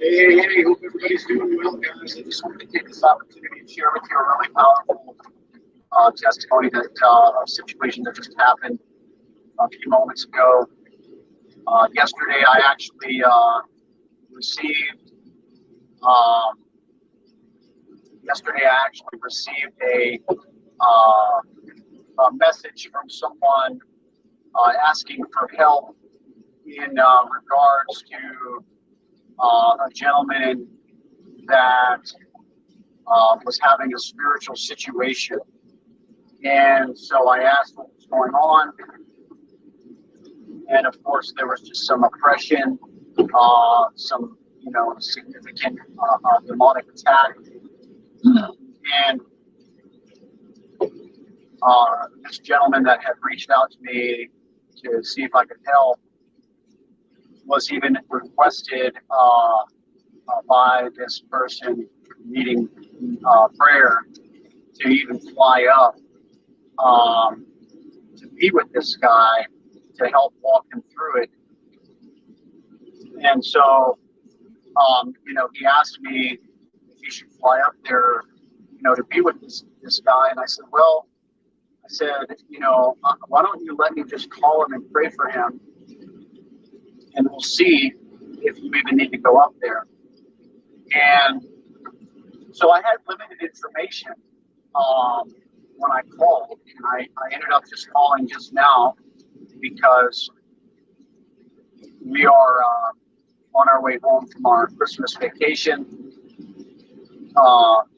Hey, hope everybody's doing well, guys. I just wanted to take this opportunity to share with you a really powerful testimony that a situation that just happened a few moments ago. Yesterday, I actually received. Um, yesterday, I actually received a message from someone asking for help in regards to a gentleman that was having a spiritual situation. And so I asked what was going on. And of course, there was just some oppression, some, significant demonic attack. And this gentleman that had reached out to me to see if I could help was even requested by this person needing prayer to even fly up to be with this guy to help walk him through it. And so, he asked me if he should fly up there, to be with this guy. And I said, well, why don't you let me just call him and pray for him, and we'll see if you even need to go up there. And so I had limited information when I called, and I ended up just calling just now because we are on our way home from our Christmas vacation,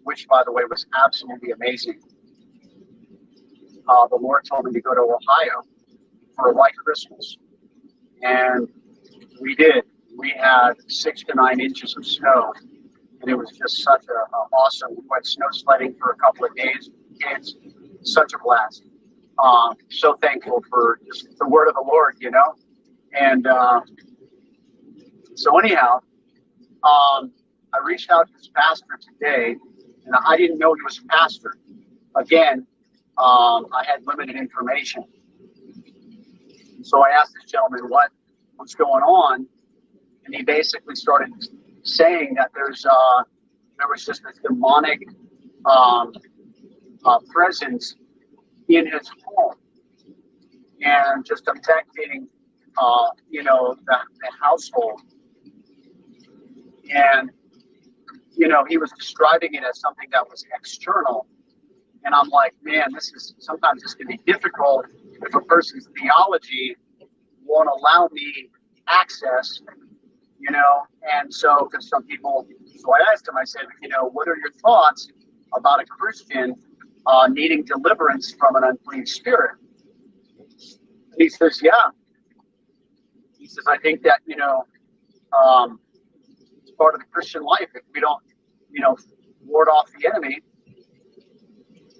which, by the way, was absolutely amazing. The Lord told me to go to Ohio for a white Christmas, and we did. We had 6 to 9 inches of snow, and it was just such a awesome. We went snow sledding for a couple of days. Kids, such a blast. So thankful for just the word of the Lord, And so anyhow, I reached out to this pastor today, and I didn't know he was a pastor. Again, I had limited information. So I asked this gentleman what's going on, and he basically started saying that there was just this demonic presence in his home, and just affecting the household. And he was describing it as something that was external. And I'm like, man, sometimes this can be difficult if a person's theology won't allow me access, and so because some people, so I asked him, I said, what are your thoughts about a Christian needing deliverance from an unclean spirit? And he says, yeah. He says, I think that, it's part of the Christian life if we don't, ward off the enemy.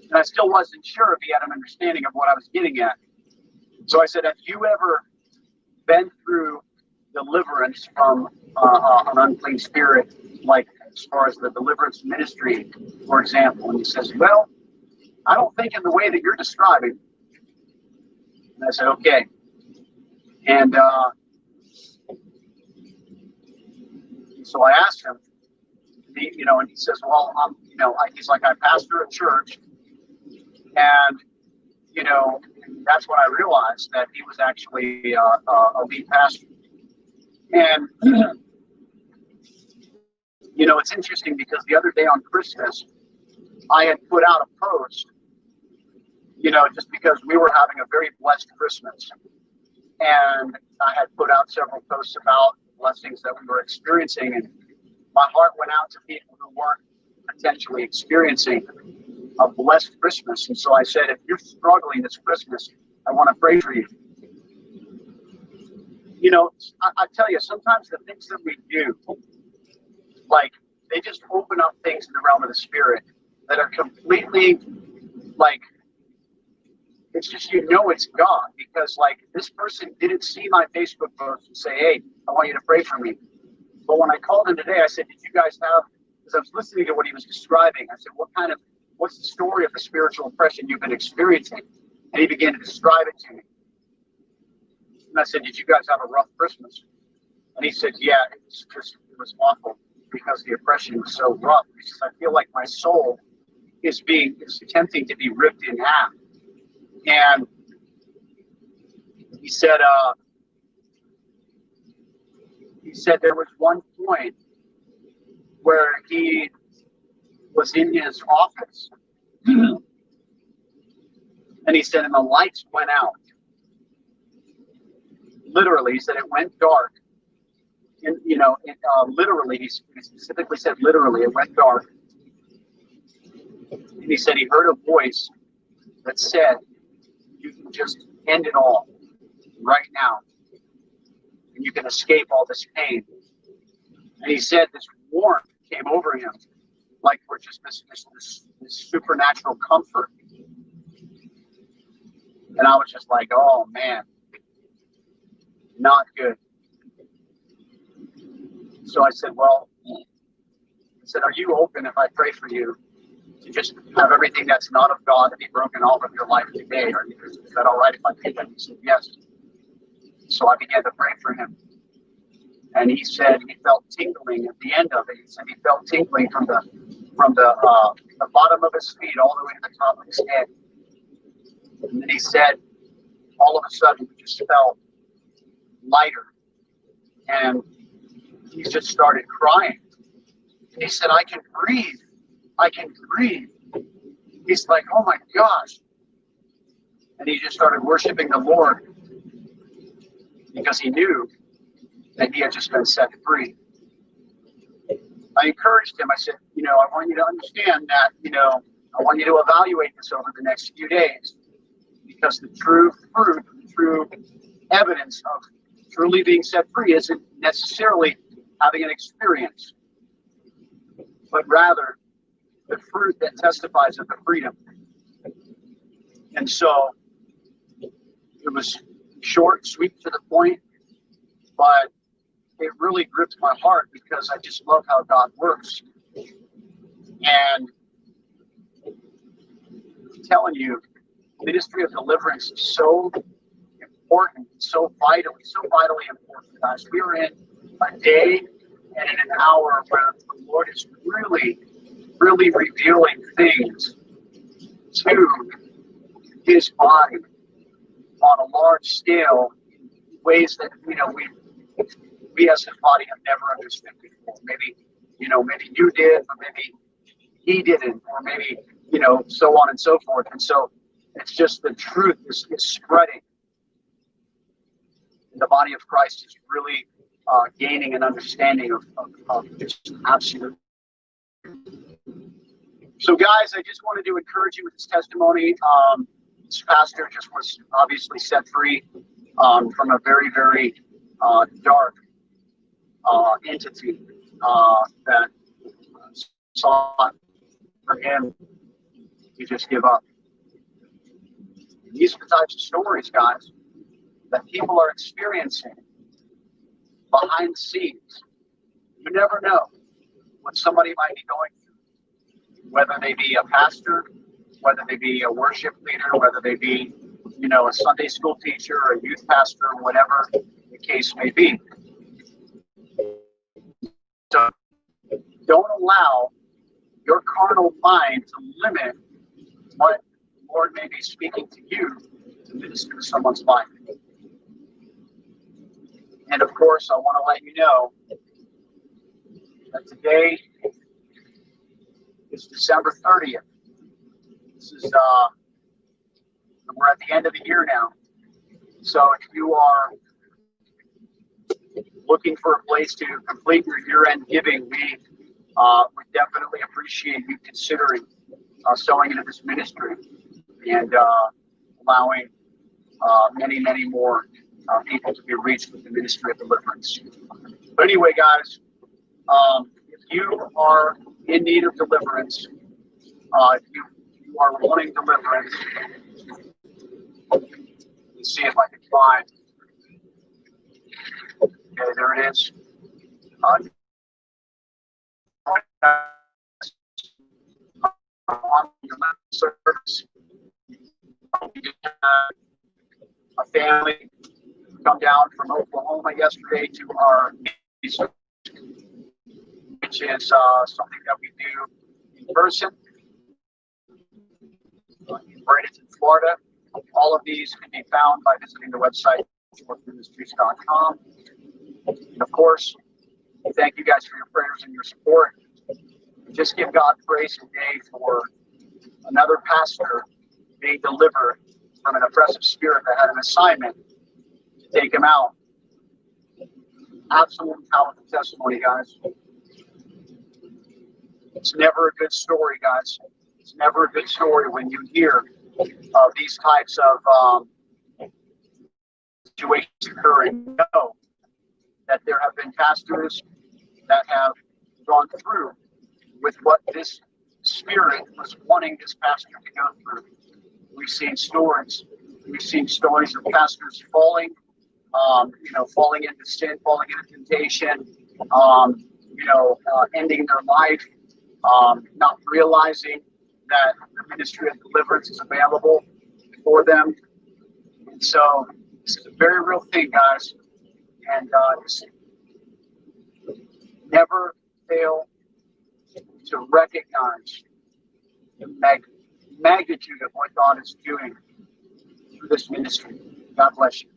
And I still wasn't sure if he had an understanding of what I was getting at. So I said, have you ever been through deliverance from an unclean spirit, like as far as the deliverance ministry, for example? And he says, well, I don't think in the way that you're describing. And I said, okay. And so I asked him, and he says, well, he's like, I pastor a church. And, that's when I realized that he was actually a lead pastor. And, it's interesting because the other day on Christmas, I had put out a post, just because we were having a very blessed Christmas. And I had put out several posts about blessings that we were experiencing. And my heart went out to people who weren't potentially experiencing a blessed Christmas. And so I said, if you're struggling this Christmas, I want to pray for you. I tell you, sometimes the things that we do, like, they just open up things in the realm of the spirit that are completely, like, it's just, it's God, because, like, this person didn't see my Facebook post and say, hey, I want you to pray for me. But when I called him today, I said, did you guys have, because I was listening to what he was describing, I said, what's the story of the spiritual oppression you've been experiencing? And he began to describe it to me. And I said, did you guys have a rough Christmas? And he said, yeah, it was awful. because the oppression was so rough. He says, I feel like my soul is attempting to be ripped in half. And he said there was one point where he was in his office, and he said, and the lights went out. Literally, he said it went dark. And, literally, he specifically said literally, it went dark. And he said he heard a voice that said, you can just end it all right now. And you can escape all this pain. And he said this warmth came over him, like for just this supernatural comfort. And I was just like, oh man, not good. So I said, well, are you open if I pray for you to just have everything that's not of God to be broken off of your life today? Is that all right if I did that? He said, yes. So I began to pray for him. And he said he felt tingling at the end of it. He said he felt tingling from the bottom of his feet all the way to the top of his head. And then he said, all of a sudden, he just felt lighter. And he just started crying. And he said, I can breathe. I can breathe. He's like, oh my gosh. And he just started worshiping the Lord because he knew that he had just been set free. I encouraged him. I said, I want you to understand that, I want you to evaluate this over the next few days, because the true fruit, the true evidence of truly being set free isn't necessarily having an experience, but rather the fruit that testifies of the freedom. And so it was short, sweet, to the point, but it really gripped my heart because I just love how God works. And I'm telling you, ministry of deliverance is so important, so vitally important, guys. We are in a day and in an hour where the Lord is really, really revealing things to his body on a large scale in ways that, we as his body have never understood before. Maybe you did, or maybe he didn't, or maybe, so on and so forth. And so it's just the truth is spreading. The body of Christ is really gaining an understanding of just absolute. So guys, I just wanted to encourage you with this testimony. This pastor just was obviously set free from a very, very dark entity that sought for him to just give up. These are the types of stories, guys, that people are experiencing behind the scenes. You never know what somebody might be going through, whether they be a pastor, whether they be a worship leader, whether they be, a Sunday school teacher, or a youth pastor, or whatever the case may be. So don't allow your carnal mind to limit what the Lord may be speaking to you to minister to someone's life. And of course, I want to let you know that today is December 30th. This is, we're at the end of the year now. So if you are looking for a place to complete your year-end giving, we would definitely appreciate you considering sowing into this ministry and allowing many, many more people to be reached with the ministry of deliverance. But anyway, guys, if you are in need of deliverance, if you are wanting deliverance, let's see if I can find. Okay, there it is. On the service, a family come down from Oklahoma yesterday to our which is something that we do in person in Bradenton, Florida. All of these can be found by visiting the website, ministries.com. And of course, thank you guys for your prayers and your support. Just give God praise today for another pastor being delivered from an oppressive spirit that had an assignment to take him out. Absolute powerful testimony, guys. It's never a good story, guys. It's never a good story when you hear of these types of situations occurring. Know that there have been pastors that have gone through with what this spirit was wanting this pastor to go through. We've seen stories. We've seen stories of pastors falling, falling into sin, falling into temptation, ending their life, not realizing that the ministry of deliverance is available for them. And so this is a very real thing, guys. And never fail to recognize the magnitude of what God is doing through this ministry. God bless you.